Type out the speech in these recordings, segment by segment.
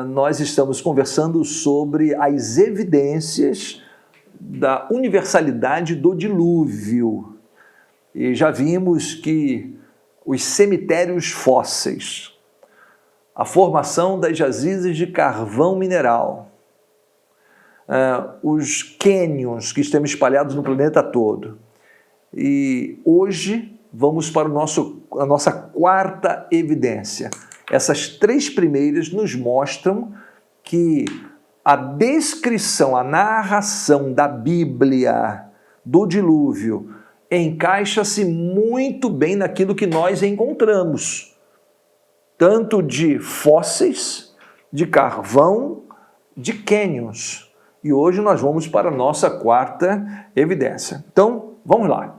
nós estamos conversando sobre as evidências da universalidade do dilúvio. E já vimos que os cemitérios fósseis, a formação das jazidas de carvão mineral, os cânions que estão espalhados no planeta todo. E hoje vamos para a nossa quarta evidência. Essas três primeiras nos mostram que a descrição, a narração da Bíblia do dilúvio encaixa-se muito bem naquilo que nós encontramos, tanto de fósseis, de carvão, de cânions. E hoje nós vamos para a nossa quarta evidência. Então, vamos lá.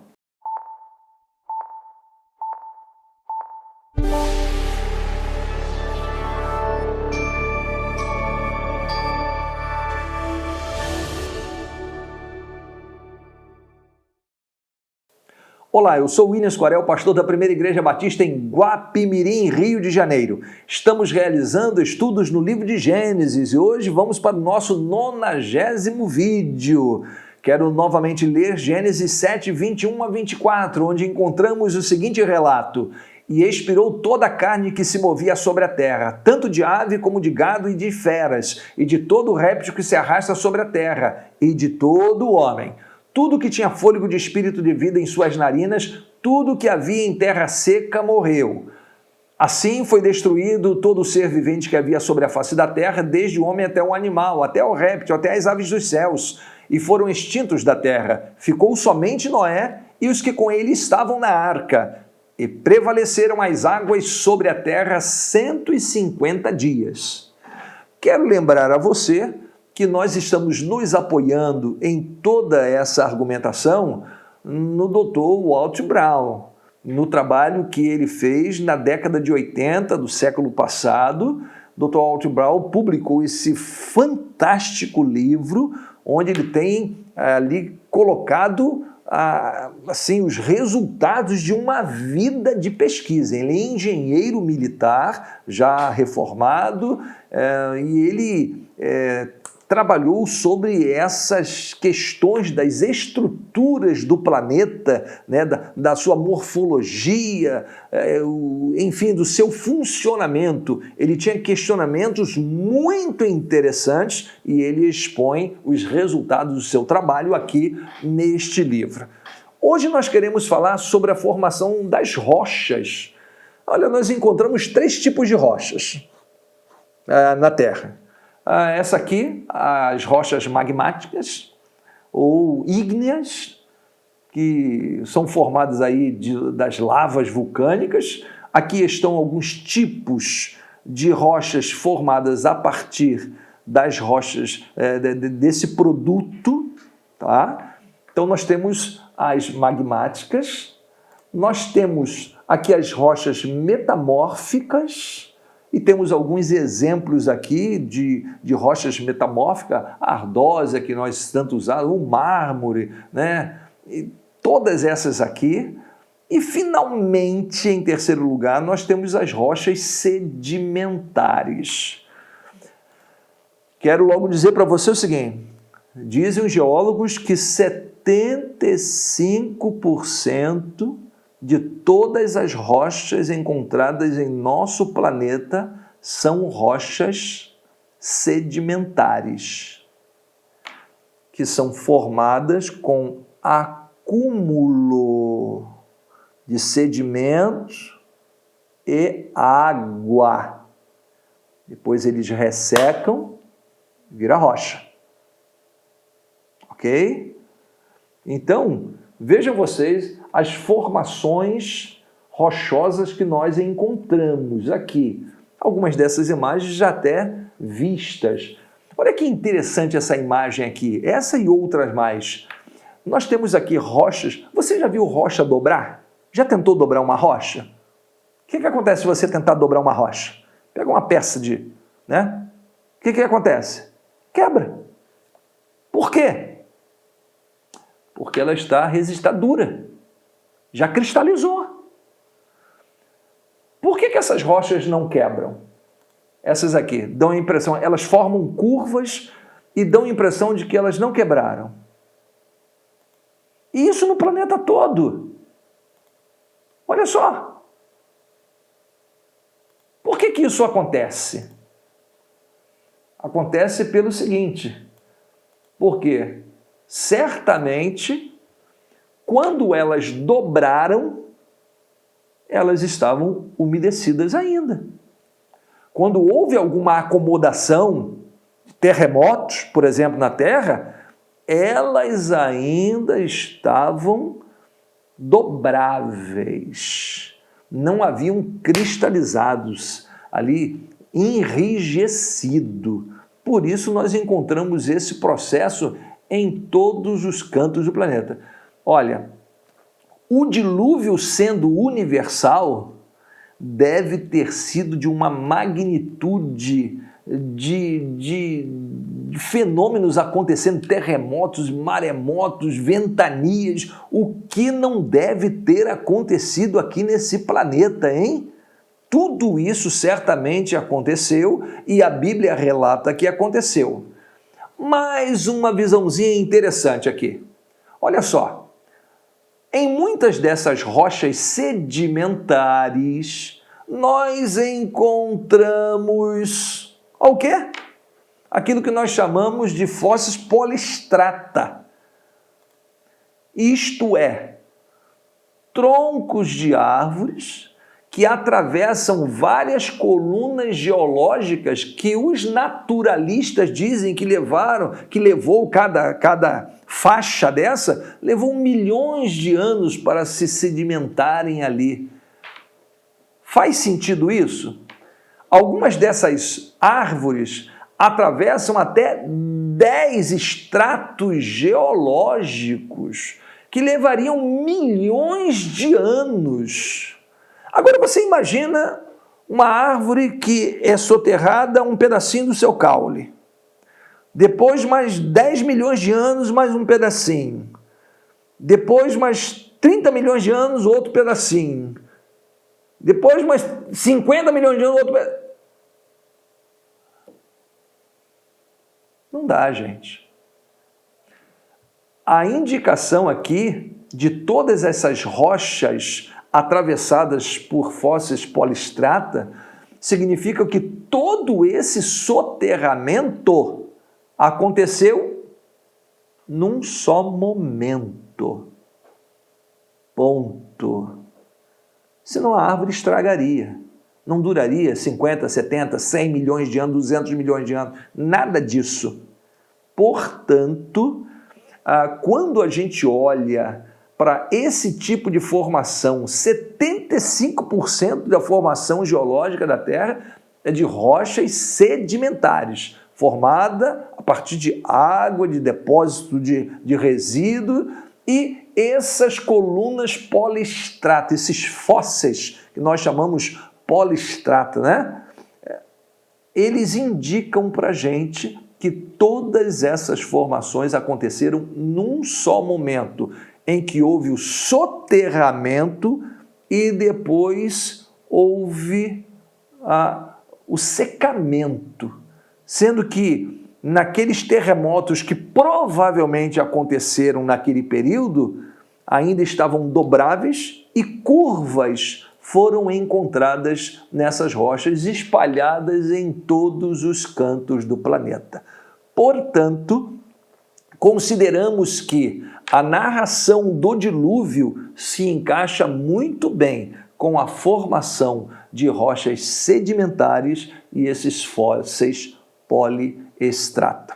Olá, eu sou o William Squarel, pastor da Primeira Igreja Batista em Guapimirim, Rio de Janeiro. Estamos realizando estudos no livro de Gênesis e hoje vamos para o nosso 90º vídeo. Quero novamente ler Gênesis 7, 21 a 24, onde encontramos o seguinte relato: E expirou toda a carne que se movia sobre a terra, tanto de ave como de gado e de feras, e de todo réptil que se arrasta sobre a terra, e de todo homem. Tudo que tinha fôlego de espírito de vida em suas narinas, tudo que havia em terra seca morreu. Assim foi destruído todo o ser vivente que havia sobre a face da terra, desde o homem até o animal, até o réptil, até as aves dos céus, e foram extintos da terra. Ficou somente Noé e os que com ele estavam na arca, e prevaleceram as águas sobre a terra 150 dias. Quero lembrar a você que nós estamos nos apoiando em toda essa argumentação no Dr. Walt Brown, no trabalho que ele fez na década de 80 do século passado. Dr. Walt Brown publicou esse fantástico livro, onde ele tem ali colocado assim, os resultados de uma vida de pesquisa. Ele é engenheiro militar, já reformado, e ele trabalhou sobre essas questões das estruturas do planeta, né, da sua morfologia, enfim, do seu funcionamento. Ele tinha questionamentos muito interessantes e ele expõe os resultados do seu trabalho aqui neste livro. Hoje nós queremos falar sobre a formação das rochas. Olha, nós encontramos 3 tipos de rochas na Terra. Essa aqui, as rochas magmáticas ou ígneas, que são formadas aí das lavas vulcânicas. Aqui estão alguns tipos de rochas formadas a partir das rochas desse produto, tá? Então nós temos as magmáticas, nós temos aqui as rochas metamórficas, e temos alguns exemplos aqui de rochas metamórficas, a ardósia, que nós tanto usamos, o mármore, né? E todas essas aqui. E, finalmente, em terceiro lugar, nós temos as rochas sedimentares. Quero logo dizer para você o seguinte: dizem os geólogos que 75% de todas as rochas encontradas em nosso planeta são rochas sedimentares, que são formadas com acúmulo de sedimentos e água. Depois eles ressecam e vira rocha. Ok? Então, vejam vocês as formações rochosas que nós encontramos aqui. Algumas dessas imagens já até vistas. Olha que interessante essa imagem aqui, essa e outras mais. Nós temos aqui rochas. Você já viu rocha dobrar? Já tentou dobrar uma rocha? O que acontece se você tentar dobrar uma rocha? Pega uma peça né? O que acontece? Quebra. Por quê? Porque ela está dura. Já cristalizou. Por que essas rochas não quebram? essas aqui, dão a impressão, elas formam curvas e dão a impressão de que elas não quebraram. E isso no planeta todo. Olha só. Por que isso acontece? Acontece pelo seguinte, porque certamente, quando elas dobraram, elas estavam umedecidas ainda. Quando houve alguma acomodação, terremotos, por exemplo, na Terra, elas ainda estavam dobráveis, não haviam cristalizados ali, enrijecido. Por isso nós encontramos esse processo em todos os cantos do planeta. Olha, o dilúvio sendo universal deve ter sido de uma magnitude de fenômenos acontecendo, terremotos, maremotos, ventanias, o que não deve ter acontecido aqui nesse planeta, hein? Tudo isso certamente aconteceu e a Bíblia relata que aconteceu. Mais uma visãozinha interessante aqui. Olha só. Em muitas dessas rochas sedimentares, nós encontramos o quê? Aquilo que nós chamamos de fósseis polistrata. Isto é, troncos de árvores que atravessam várias colunas geológicas que os naturalistas dizem que levou cada faixa dessa, levou milhões de anos para se sedimentarem ali. Faz sentido isso? Algumas dessas árvores atravessam até 10 estratos geológicos que levariam milhões de anos. Agora você imagina uma árvore que é soterrada um pedacinho do seu caule. Depois mais 10 milhões de anos, mais um pedacinho. Depois mais 30 milhões de anos, outro pedacinho. Depois mais 50 milhões de anos, outro pedacinho. Não dá, gente. A indicação aqui de todas essas rochas atravessadas por fósseis polistrata significa que todo esse soterramento aconteceu num só momento. Ponto. Senão a árvore estragaria. Não duraria 50, 70, 100 milhões de anos, 200 milhões de anos. Nada disso. Portanto, quando a gente olha para esse tipo de formação, 75% da formação geológica da Terra é de rochas sedimentares, formada a partir de água, de depósito de resíduo, e essas colunas polistrata, esses fósseis que nós chamamos polistrata, né? Eles indicam para a gente que todas essas formações aconteceram num só momento, em que houve o soterramento e depois houve o secamento, sendo que naqueles terremotos que provavelmente aconteceram naquele período, ainda estavam dobráveis e curvas foram encontradas nessas rochas espalhadas em todos os cantos do planeta. Portanto, consideramos que a narração do dilúvio se encaixa muito bem com a formação de rochas sedimentares e esses fósseis poliestrata.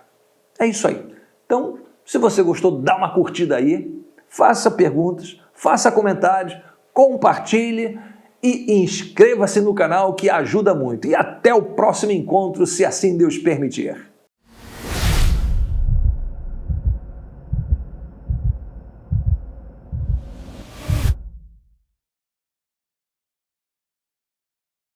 É isso aí. Então, se você gostou, dá uma curtida aí, faça perguntas, faça comentários, compartilhe e inscreva-se no canal que ajuda muito. E até o próximo encontro, se assim Deus permitir.